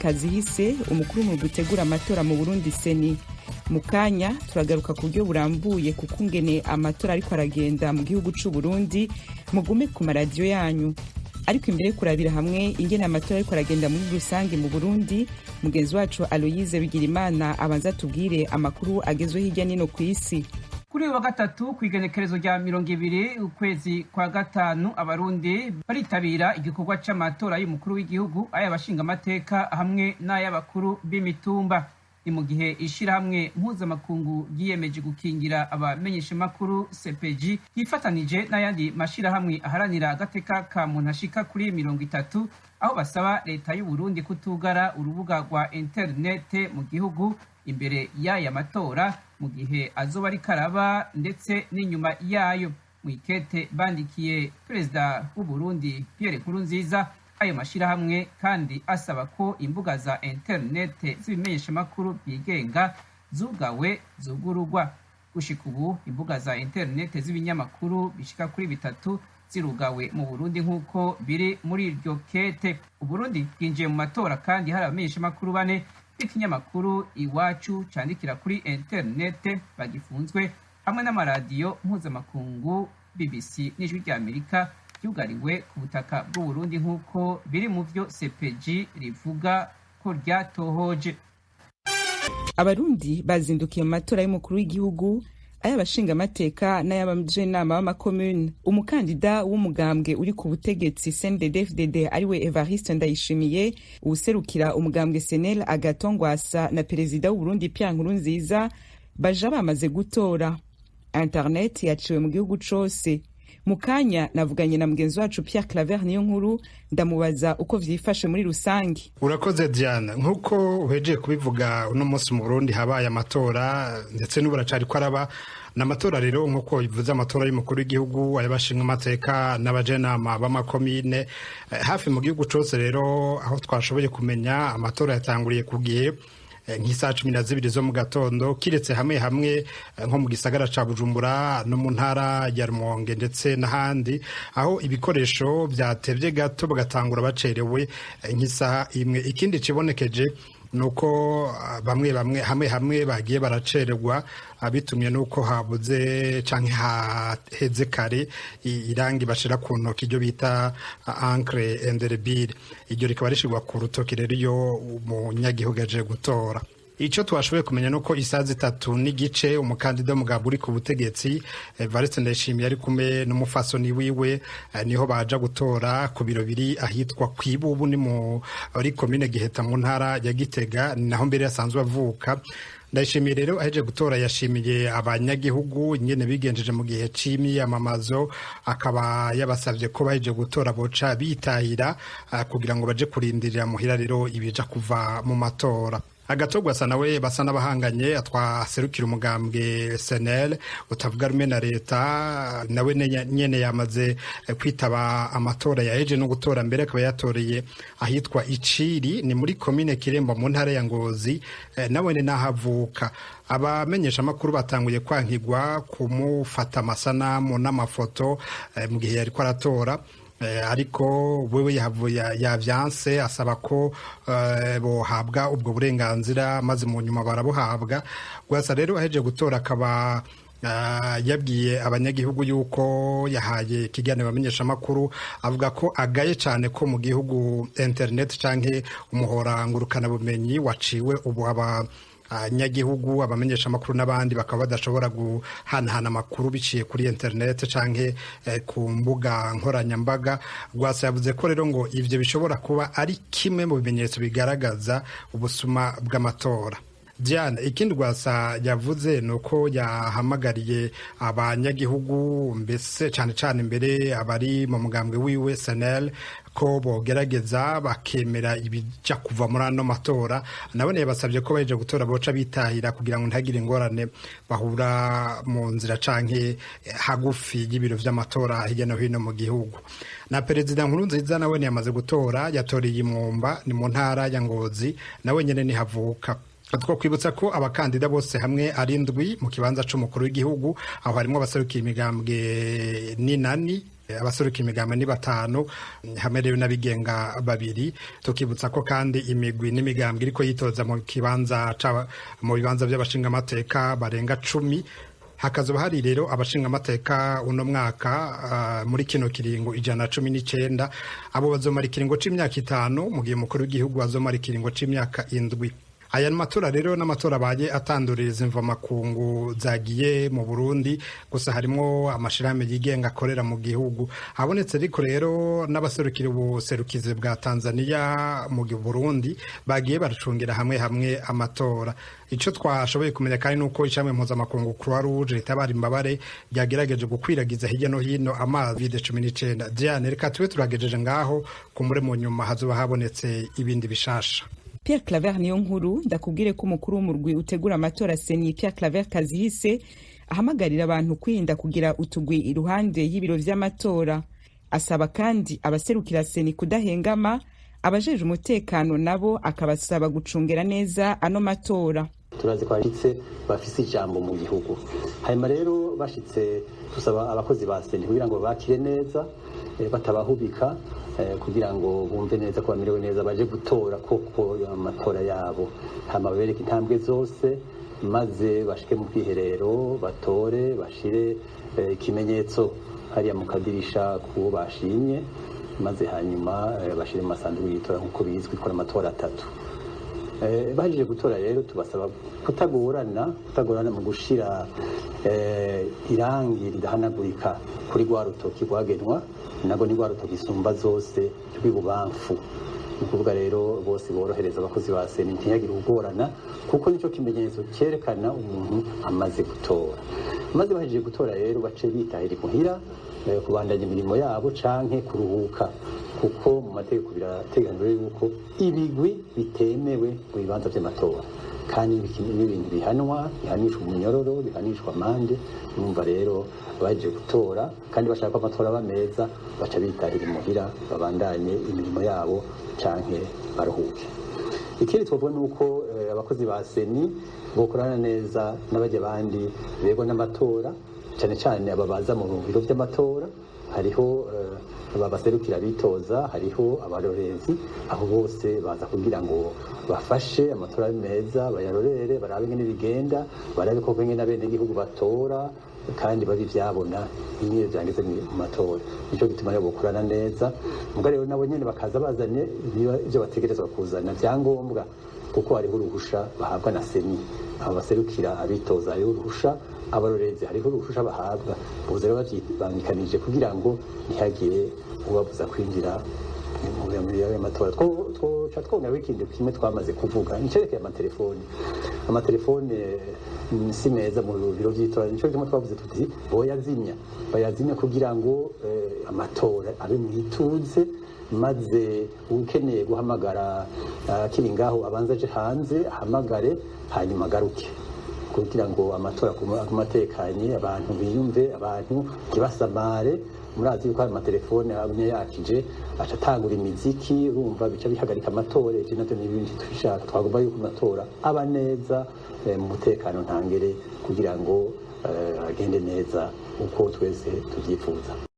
Kazihise umukuru mu gutegura amatora mu Burundi seni. Mu kanya turagaruka ku buryo burambuye kuko ngene amatora ariko aragenda mu gihugu c'u Burundi. Mugume ku maradiyo yanyu. Ariko imbere kurabira hamwe ingene amatora ariko aragenda muri rusange mu Burundi, mugenzi wacu Aloyize Bigirimana abanza tubwire amakuru agezwe hirya nino ku isi. Kuri uyu wa gatatu kw'igenekerezo rya 20 ukwezi kwa gatanu, abarundi baritabira igikorwa c'amatora y'umukuru w'igihugu, ay'abashinga amateka hamwe n'ay'abakuru b'imitumba. Ni mu gihe ishirahamwe mpuzamakungu yiyemeje gukingira abamenyeshamakuru CPJ yifatanije n'ayandi mashirahamwe aharanira agateka ka muntu ashika kuri 30, aho basaba leta y'u Burundi kutugara urubuga rwa interinete mu gihugu imbere y'aya matora mu gihe azoba ari karaba ndetse n'inyuma yayo. Mwikete bandikiye perezida w'u Burundi Pierre Nkurunziza ayo mashirahamwe kandi asaba ko imbuga za interinete z'ibimenyeshamakuru byigenga zugawe zugurugwa. Gushika ubu imbuga za interinete z'ibinyamakuru bishika kuri 3 zirugawe mu Burundi nk'uko biri muri iryo kete. Uburundi bwinjiye mu matora kandi hari abamenyeshamakuru 4 b'ikinyamakuru Iwacu candikira kuri interinete bagifunzwe, hamwe n'amaradiyo mpuzamakungu BBC n'Ijwi rya Amerika byugariwe ku butaka bw'u Burundi nk'uko biri mu vyo CPJ rivuga ko ryatohoje. Abarundi bazindukiye mu matora y'umukuru w'igihugu, ay'abashinga amateka n'ay'abajenama b'amakomune. Umukandida w'umugambwe uri ku butegetsi CNDD-FDD ariwe Evariste Ndayishimiye, uwuserukira umugambwe SNL Agathon Rwasa na perezida w'u Burundi Pierre Nkurunziza baja bamaze gutora. Internet yaciwe mu gihugu cose. Mu kanya navuganye na mugenzi wacu Pierre Claver Niyonkuru, ndamubaza uko vyifashe muri rusangi. Urakoze Diana, nkuko uhejeje kubivuga uno munsi mu Burundi habaye amatora ndetse n'uburacari ko araba n'amatora rero nkuko bivuze amatora y'umukuru w'igihugu, ay'abashinga amateka n'abajenama b'amakomine hafi mu gihugu cose. Rero aho twashoboye kumenya amatora yatanguriye ku gihe nk'isaha 12 zo mu gatondo, kiretse hamwe nko mu gisagara ca Bujumbura no mu ntara ya Rumonge ndetse n'ahandi aho ibikoresho byatevye gato bagatangura bacerewe nk'isaha imwe. Ikindi cibonekeje nuko bamwe hamwe bagiye baracererwa bitumye nuko habuze canke haheze kare irangi bashira ku ntoki iryo bita encre indélébile. Iryo rikaba rishirwa ku rutoki rero iyo umunyagihugu aje gutora. Ico twashoboye kumenya nuko isaha 3:30 umukandida w'umugambwe uri ku butegetsi Evariste Ndayishimiye ari kumwe n'umufasoni wiwe niho baja gutora ku biro biri ahitwa Kwibubu ni muri komine Giheta mu ntara ya Gitega, naho mbere yasanzwe avuka. Ndayishimiye rero aheje gutora yashimiye abanyagihugu ingene bigenjeje mu gihe c'imyamamazo, akaba yabasavye ko baheje gutora boca bitahira kugira ngo baje kurindirira muhira rero ibija kuva mu matora. Agathon Rwasa nawe basa n'abahanganye atwaserukira umugambwe SNL utavuga rumwe na leta, nawe nyene yamaze kwitaba amatora yaheje no gutora, mbere akaba yatoreye ahitwa Iciri ni muri komine Kiremba mu ntara ya Ngozi, nawe ni nahavuka. Abamenyesha makuru batanguye kwankigwa kumufata amasanamu n'amafoto mu gihe yariko aratora, ariko wewe yavyanse asaba ko bohabwa ubwo burenganzira maze mu nyuma barabuhabwa. Rwasa rero aheje gutora akaba yabwiye abanyagihugu yuko yahaye ikiganiro bamenyesha makuru, avuga ko agaye cyane ko mu gihugu internet canke umuhora ngurukana bumenyi waciwe ubu nyagihugu abamenyesha makuru n'abandi bakaba badashobora guhanahana amakuru biciye kuri internet canke ku mbuga nkoranyambaga. Rwasa yavuze ko rero ngo ivyo bishobora kuba ari kimwe mu bimenyetso bigaragaza ubusuma bw'amatora. Diane, ikindi Rwasa yavuze nuko yahamagariye abanyagihugu mbese cane mbere abari mu mugambwe wiwe SNL ko bogerageza bakemera ibija kuva muri ano matora. Nabone yabasabye ko baje gutora boca bitahira kugira ngo ntagire ingorane bahura mu nzira canke hagufi y'ibiro vy'amatora hirya no hino mu gihugu. Na perezida Nkurunziza nawe yamaze gutora, yatoreye Imwumba ni mu ntara ya Ngozi, nawe nyene ni havuka. Two kwibutsa ko abakandida bose hamwe ari 7 mu kibanza c'umukuru w'igihugu, aho harimo abaserukira imigambwe n'inani abaseruka imigambi ni 5 hamerewe n'abigenga 2. Tukibutsa ko kandi imigwi n'imigambi iriko yitoza mu bibanza by'abashingamateka barenga 10. Hakazoba hari rero abashingamateka uno mwaka muri kino kiringo 119. Abo bazomara ikiringo c'imyaka 5 mu gihe umukuru w'igihugu azomara ikiringo c'imyaka 7. Aya matora rero n'amatora baye atanduririza imvamakungu zagiye mu Burundi, gusa harimo amashirahamwe yigenga akorera mu gihugu. Habonetse ariko rero n'abaserukira ubuserukizi bwa Tanzania mu Burundi bagiye baracungira hamwe amatora. Ico twashoboye kumenya kandi nuko ishamwe mpuzamakungu Croix Rouge ritabara imbabare ryagerageje gukwiragiza hirya no hino amazi COVID-19. Diane, reka tube turagejeje ngaho kumure mu nyuma hazoba habonetse ibindi bishasha. Pierre Claver niyo nkuru ndakubwire ko umukuru w'umurwi utegura amatora Seni Pierre Claver Kazihise ahamagarira abantu kwirinda kugira utugwi iruhande y'ibiro vy'amatora. Asaba kandi abaserukira Seni kudahengama, abajeje umutekano nabo akabasaba gucungera neza ano matora. Turazi ko bashitse bafise ijambo mu gihugu. Hanyuma rero bashitse tusaba abakozi ba Seni kugira ngo bakire neza batabahubika kugira ngo bumve neza ko bamerewe neza baje gutora koko amatora yabo. Hama babereke intambwe zose maze bashike mu kwiherero batore bashire ikimenyetso hariya mu kadirisha ku bashimye maze hanyuma bashire mu masanduku y'itora nk'uko bizwi ko amatora 3. Bahije gutora rero tubasaba kutagorana mu gushira irangi ridahanagurika kuri rwa rutoki rwagenwa, nago ni rwa rutoki isumba zose rw'ibubamfu. Ni ukuvuga rero bose borohereza abakozi ba Seni ntiyagire ugorana kuko nico kimenyetso cyerekana umuntu amaze gutora. Maze bahije gutora rero bace bitahira imuhira kubandanya imirimo yabo canke kuruhuka, kuko mu mategeko birateganijwe yuko ibigwi bitemewe mu bibanza by'amatora kandi ibintu bihanishwa umunyororo, bihanishwa amande. Numva rero baje gutora kandi bashaka amatora bameza baca bitahira imuhira babandanye imirimo yabo canke baruhuke. Ikindi twovuga nuko abakozi ba Seni bokorana neza n'abaje bandi bego n'amatora, cyane cyane ababaza mu biro by'amatora. Hariho abaserukira bitoza, hariho abarorezi, aho bose baza kugira ngo bafashe amatora meza, bayarorere, barabe ngene bigenda, barabe ko ngene abene gihugu batora kandi babi vyabona imwe byangeze mu matora. Nico gituma rero bokorana neza. Muga rero nabo nyene bakaza bazanye ibyo bategerezwa kuzana byangombwa, kuko hariho uruhusha bahabwa na Seni. Abo baserukira abitoza hariho uruhusha, abarorezi hariho uruhusha bahabwa. Boze rero babangikanije kugira ngo ntihagire ubabuza kwinjira mu y'amatora. Twongera wikindi kimwe twamaze kuvuga nicerekeye amatelefone si meza mu biro by'itora. Nico gituma twavuze tuti bayazimya kugira ngo amatora abe mwituze, maze ukeneye guhamagara kiri ngaho abanza aje hanze ahamagare hanyuma agaruke, kugira ngo amatora kumatekanye abantu biyumve, abantu kibasamare. Murazi yuko amatelefone amwe yakije acatangura imiziki, urumva bica bihagarika amatora. Ije navyo n'ibindi twishaka, twagomba yuko amatora aba neza mu mutekano ntangere kugira ngo agende neza uko twese tuvyifuza.